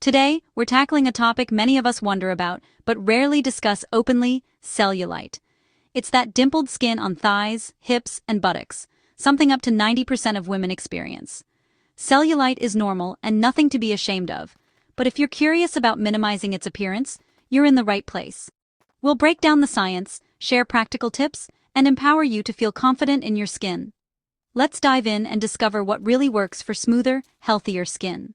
Today, we're tackling a topic many of us wonder about, but rarely discuss openly: cellulite. It's that dimpled skin on thighs, hips, and buttocks, something up to 90% of women experience. Cellulite is normal and nothing to be ashamed of, but if you're curious about minimizing its appearance, you're in the right place. We'll break down the science, share practical tips, and empower you to feel confident in your skin. Let's dive in and discover what really works for smoother, healthier skin.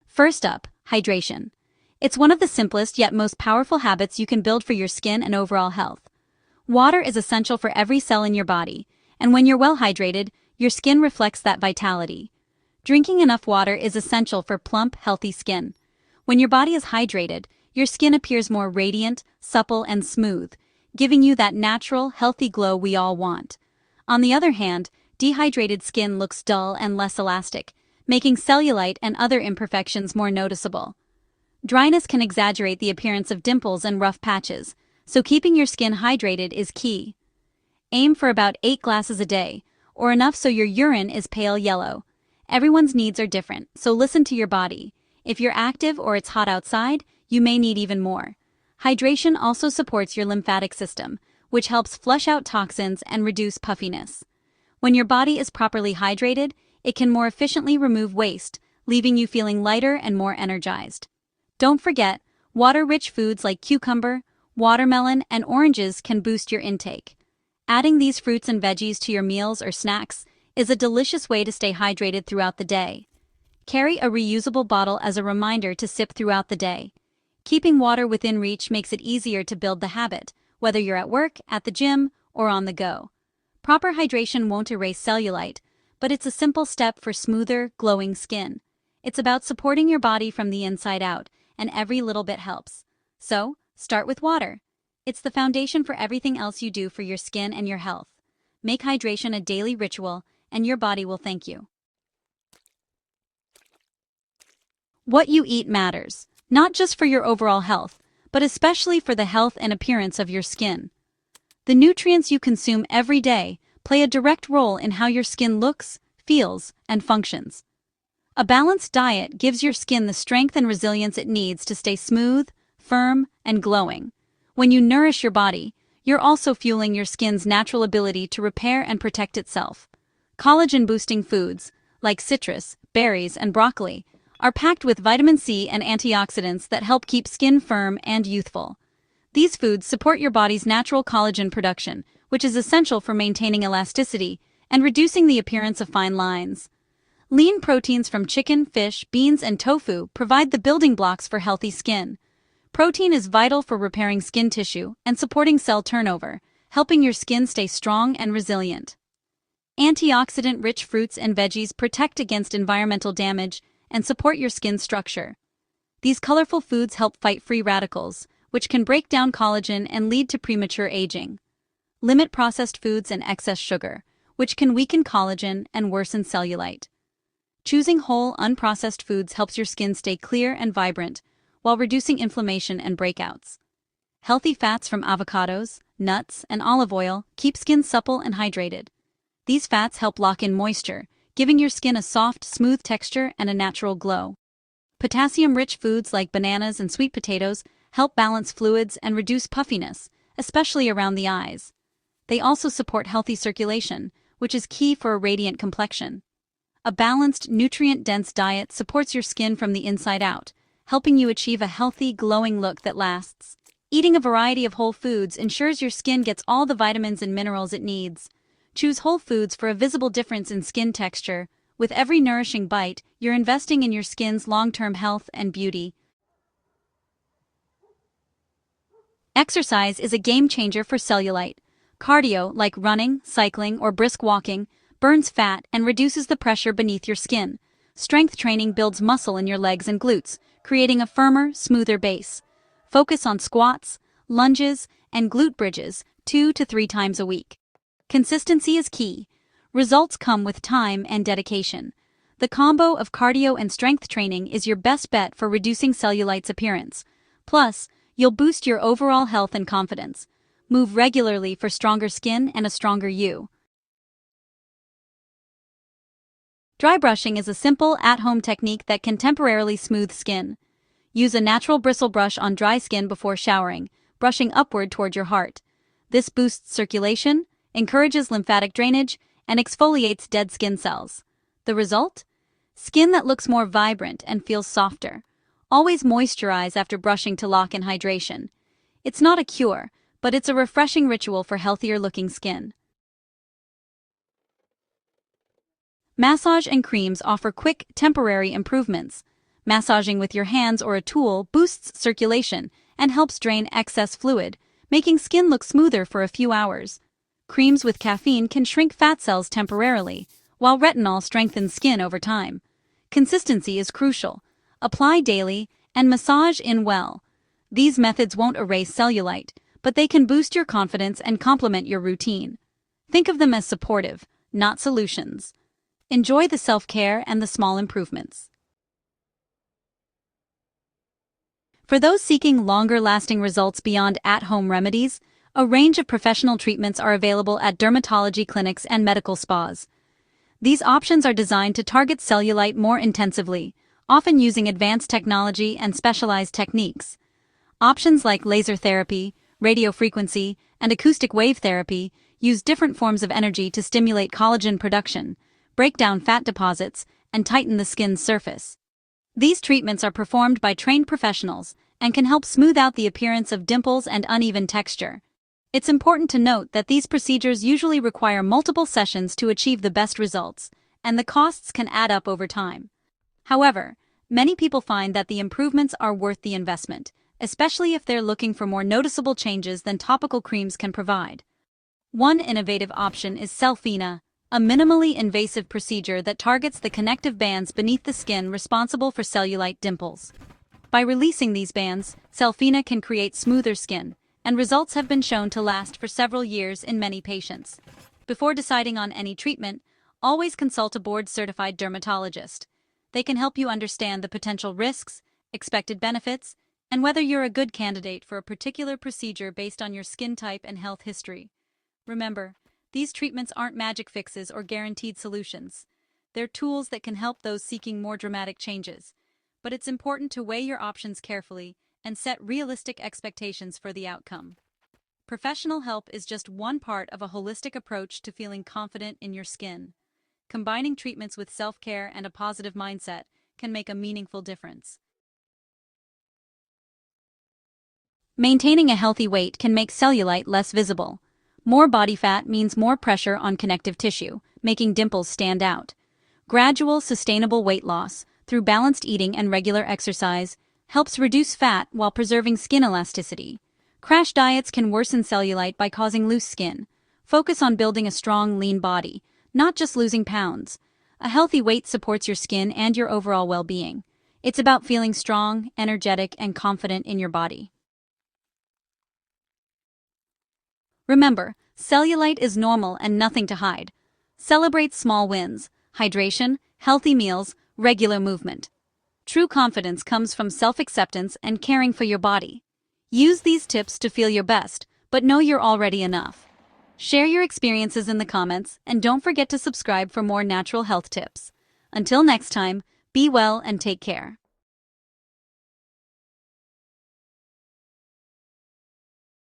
First up, hydration. It's one of the simplest yet most powerful habits you can build for your skin and overall health. Water is essential for every cell in your body, and when you're well hydrated, your skin reflects that vitality. Drinking enough water is essential for plump, healthy skin. When your body is hydrated, your skin appears more radiant, supple, and smooth, giving you that natural, healthy glow we all want. On the other hand, dehydrated skin looks dull and less elastic, making cellulite and other imperfections more noticeable. Dryness can exaggerate the appearance of dimples and rough patches, so keeping your skin hydrated is key. Aim for about 8 glasses a day, or enough so your urine is pale yellow. Everyone's needs are different, so listen to your body. If you're active or it's hot outside, you may need even more. Hydration also supports your lymphatic system, which helps flush out toxins and reduce puffiness. When your body is properly hydrated, it can more efficiently remove waste, leaving you feeling lighter and more energized. Don't forget, water-rich foods like cucumber, watermelon, and oranges can boost your intake. Adding these fruits and veggies to your meals or snacks is a delicious way to stay hydrated throughout the day. Carry a reusable bottle as a reminder to sip throughout the day. Keeping water within reach makes it easier to build the habit, whether you're at work, at the gym, or on the go. Proper hydration won't erase cellulite, but it's a simple step for smoother, glowing skin. It's about supporting your body from the inside out, and every little bit helps. So, start with water. It's the foundation for everything else you do for your skin and your health. Make hydration a daily ritual, and your body will thank you. What you eat matters, not just for your overall health, but especially for the health and appearance of your skin. The nutrients you consume every day play a direct role in how your skin looks, feels, and functions. A balanced diet gives your skin the strength and resilience it needs to stay smooth, firm, and glowing. When you nourish your body, you're also fueling your skin's natural ability to repair and protect itself. Collagen-boosting foods, like citrus, berries, and broccoli, are packed with vitamin C and antioxidants that help keep skin firm and youthful. These foods support your body's natural collagen production, which is essential for maintaining elasticity and reducing the appearance of fine lines. Lean proteins from chicken, fish, beans, and tofu provide the building blocks for healthy skin. Protein is vital for repairing skin tissue and supporting cell turnover, helping your skin stay strong and resilient. Antioxidant-rich fruits and veggies protect against environmental damage and support your skin structure. These colorful foods help fight free radicals, which can break down collagen and lead to premature aging. Limit processed foods and excess sugar, which can weaken collagen and worsen cellulite. Choosing whole, unprocessed foods helps your skin stay clear and vibrant, while reducing inflammation and breakouts. Healthy fats from avocados, nuts, and olive oil keep skin supple and hydrated. These fats help lock in moisture, giving your skin a soft, smooth texture and a natural glow. Potassium-rich foods like bananas and sweet potatoes help balance fluids and reduce puffiness, especially around the eyes. They also support healthy circulation, which is key for a radiant complexion. A balanced, nutrient-dense diet supports your skin from the inside out, helping you achieve a healthy, glowing look that lasts. Eating a variety of whole foods ensures your skin gets all the vitamins and minerals it needs. Choose whole foods for a visible difference in skin texture. With every nourishing bite, you're investing in your skin's long-term health and beauty. Exercise is a game-changer for cellulite. Cardio, like running, cycling, or brisk walking, burns fat and reduces the pressure beneath your skin. Strength training builds muscle in your legs and glutes, creating a firmer, smoother base. Focus on squats, lunges, and glute bridges 2 to 3 times a week. Consistency is key. Results come with time and dedication. The combo of cardio and strength training is your best bet for reducing cellulite's appearance. Plus, you'll boost your overall health and confidence. Move regularly for stronger skin and a stronger you. Dry brushing is a simple, at-home technique that can temporarily smooth skin. Use a natural bristle brush on dry skin before showering, brushing upward toward your heart. This boosts circulation, encourages lymphatic drainage, and exfoliates dead skin cells. The result? Skin that looks more vibrant and feels softer. Always moisturize after brushing to lock in hydration. It's not a cure, but it's a refreshing ritual for healthier-looking skin. Massage and creams offer quick, temporary improvements. Massaging with your hands or a tool boosts circulation and helps drain excess fluid, making skin look smoother for a few hours. Creams with caffeine can shrink fat cells temporarily, while retinol strengthens skin over time. Consistency is crucial. Apply daily and massage in well. These methods won't erase cellulite, but they can boost your confidence and complement your routine. Think of them as supportive, not solutions. Enjoy the self-care and the small improvements. For those seeking longer-lasting results beyond at-home remedies, a range of professional treatments are available at dermatology clinics and medical spas. These options are designed to target cellulite more intensively, often using advanced technology and specialized techniques. Options like laser therapy, radiofrequency, and acoustic wave therapy use different forms of energy to stimulate collagen production, break down fat deposits, and tighten the skin's surface. These treatments are performed by trained professionals and can help smooth out the appearance of dimples and uneven texture. It's important to note that these procedures usually require multiple sessions to achieve the best results, and the costs can add up over time. However, many people find that the improvements are worth the investment, especially if they're looking for more noticeable changes than topical creams can provide. One innovative option is Cellulite, a minimally invasive procedure that targets the connective bands beneath the skin responsible for cellulite dimples. By releasing these bands, Cellulite can create smoother skin, and results have been shown to last for several years in many patients. Before deciding on any treatment, always consult a board-certified dermatologist. They can help you understand the potential risks, expected benefits, and whether you're a good candidate for a particular procedure based on your skin type and health history. Remember, these treatments aren't magic fixes or guaranteed solutions. They're tools that can help those seeking more dramatic changes. But it's important to weigh your options carefully and set realistic expectations for the outcome. Professional help is just one part of a holistic approach to feeling confident in your skin. Combining treatments with self-care and a positive mindset can make a meaningful difference. Maintaining a healthy weight can make cellulite less visible. More body fat means more pressure on connective tissue, making dimples stand out. Gradual, sustainable weight loss, through balanced eating and regular exercise, helps reduce fat while preserving skin elasticity. Crash diets can worsen cellulite by causing loose skin. Focus on building a strong, lean body, not just losing pounds. A healthy weight supports your skin and your overall well-being. It's about feeling strong, energetic, and confident in your body. Remember, cellulite is normal and nothing to hide. Celebrate small wins: hydration, healthy meals, regular movement. True confidence comes from self-acceptance and caring for your body. Use these tips to feel your best, but know you're already enough. Share your experiences in the comments, and don't forget to subscribe for more natural health tips. Until next time, be well and take care.